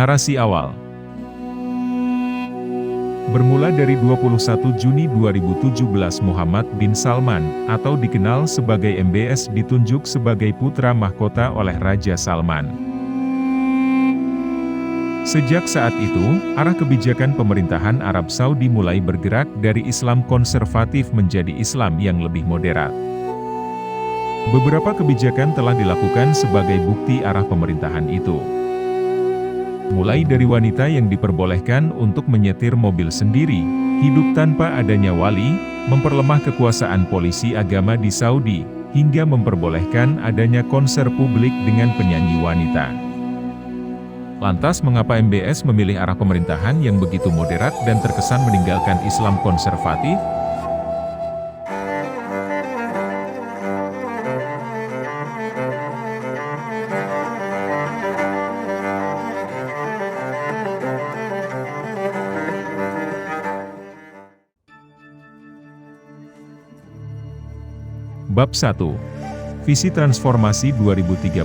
Narasi awal bermula dari 21 Juni 2017 Muhammad bin Salman, atau dikenal sebagai MBS, ditunjuk sebagai putra mahkota oleh Raja Salman. Sejak saat itu, arah kebijakan pemerintahan Arab Saudi mulai bergerak dari Islam konservatif menjadi Islam yang lebih moderat. Beberapa kebijakan telah dilakukan sebagai bukti arah pemerintahan itu. Mulai dari wanita yang diperbolehkan untuk menyetir mobil sendiri, hidup tanpa adanya wali, memperlemah kekuasaan polisi agama di Saudi, hingga memperbolehkan adanya konser publik dengan penyanyi wanita. Lantas mengapa MBS memilih arah pemerintahan yang begitu moderat dan terkesan meninggalkan Islam konservatif? Bab 1. Visi Transformasi 2030.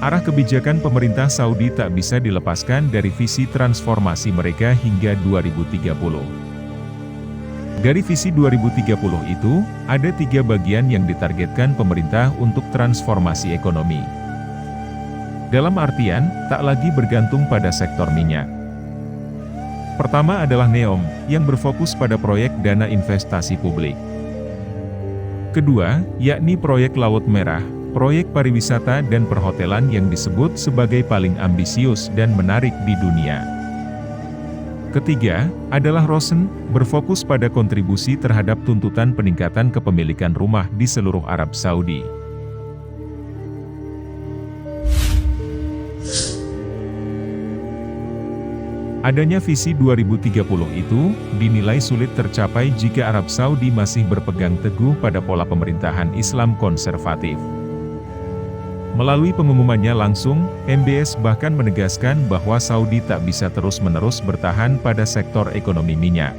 Arah kebijakan pemerintah Saudi tak bisa dilepaskan dari visi transformasi mereka hingga 2030. Dari visi 2030 itu, ada 3 bagian yang ditargetkan pemerintah untuk transformasi ekonomi. Dalam artian, tak lagi bergantung pada sektor minyak. Pertama adalah NEOM, yang berfokus pada proyek dana investasi publik. Kedua, yakni proyek Laut Merah, proyek pariwisata dan perhotelan yang disebut sebagai paling ambisius dan menarik di dunia. Ketiga, adalah ROSN, berfokus pada kontribusi terhadap tuntutan peningkatan kepemilikan rumah di seluruh Arab Saudi. Adanya visi 2030 itu, dinilai sulit tercapai jika Arab Saudi masih berpegang teguh pada pola pemerintahan Islam konservatif. Melalui pengumumannya langsung, MBS bahkan menegaskan bahwa Saudi tak bisa terus-menerus bertahan pada sektor ekonomi minyak.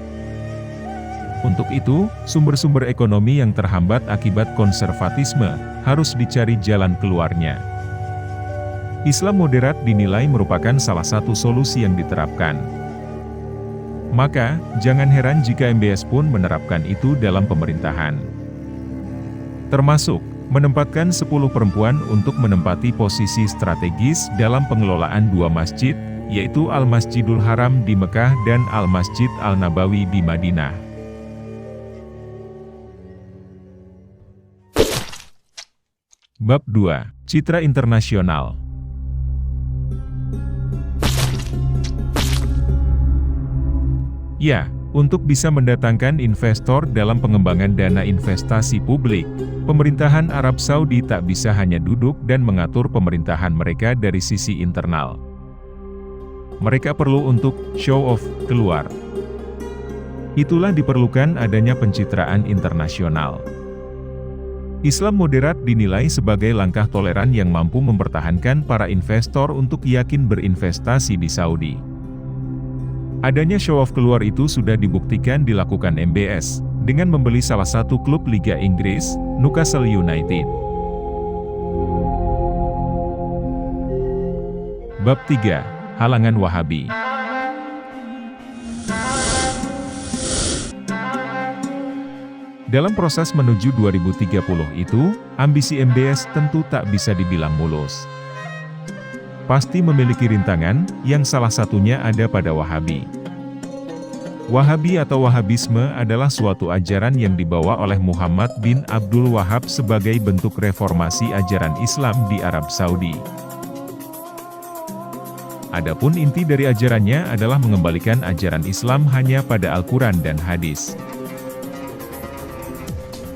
Untuk itu, sumber-sumber ekonomi yang terhambat akibat konservatisme, harus dicari jalan keluarnya. Islam moderat dinilai merupakan salah satu solusi yang diterapkan. Maka, jangan heran jika MBS pun menerapkan itu dalam pemerintahan. Termasuk, menempatkan 10 perempuan untuk menempati posisi strategis dalam pengelolaan 2 masjid, yaitu Al-Masjidul Haram di Mekah dan Al-Masjid Al-Nabawi di Madinah. Bab 2. Citra Internasional. Ya, untuk bisa mendatangkan investor dalam pengembangan dana investasi publik, pemerintahan Arab Saudi tak bisa hanya duduk dan mengatur pemerintahan mereka dari sisi internal. Mereka perlu untuk show off keluar. Itulah diperlukan adanya pencitraan internasional. Islam moderat dinilai sebagai langkah toleran yang mampu mempertahankan para investor untuk yakin berinvestasi di Saudi. Adanya show off keluar itu sudah dibuktikan dilakukan MBS, dengan membeli salah satu klub Liga Inggris, Newcastle United. Bab 3. Halangan Wahabi. Dalam proses menuju 2030 itu, ambisi MBS tentu tak bisa dibilang mulus. Pasti memiliki rintangan, yang salah satunya ada pada Wahabi. Wahabi atau Wahabisme adalah suatu ajaran yang dibawa oleh Muhammad bin Abdul Wahab sebagai bentuk reformasi ajaran Islam di Arab Saudi. Adapun inti dari ajarannya adalah mengembalikan ajaran Islam hanya pada Al-Quran dan hadis.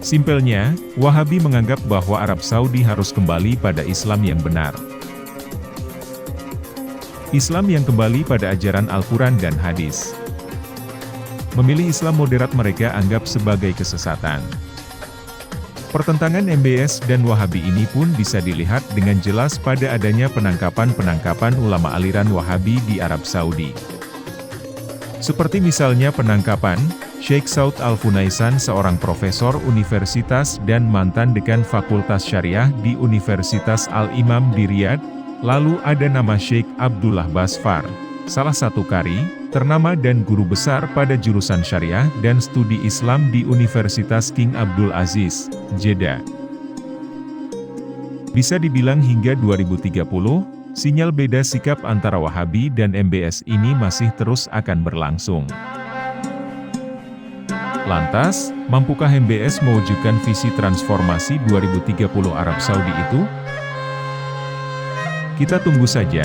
Simpelnya, Wahabi menganggap bahwa Arab Saudi harus kembali pada Islam yang benar. Islam yang kembali pada ajaran Al-Quran dan hadis. Memilih Islam moderat mereka anggap sebagai kesesatan. Pertentangan MBS dan Wahabi ini pun bisa dilihat dengan jelas pada adanya penangkapan-penangkapan ulama aliran Wahabi di Arab Saudi. Seperti misalnya penangkapan Sheikh Saud Al-Funaisan, seorang profesor universitas dan mantan dekan Fakultas Syariah di Universitas Al-Imam di Riyadh. Lalu ada nama Sheikh Abdullah Basfar, salah satu qari ternama dan guru besar pada jurusan Syariah dan Studi Islam di Universitas King Abdul Aziz, Jeddah. Bisa dibilang hingga 2030, sinyal beda sikap antara Wahabi dan MBS ini masih terus akan berlangsung. Lantas, mampukah MBS mewujudkan visi transformasi 2030 Arab Saudi itu? Kita tunggu saja.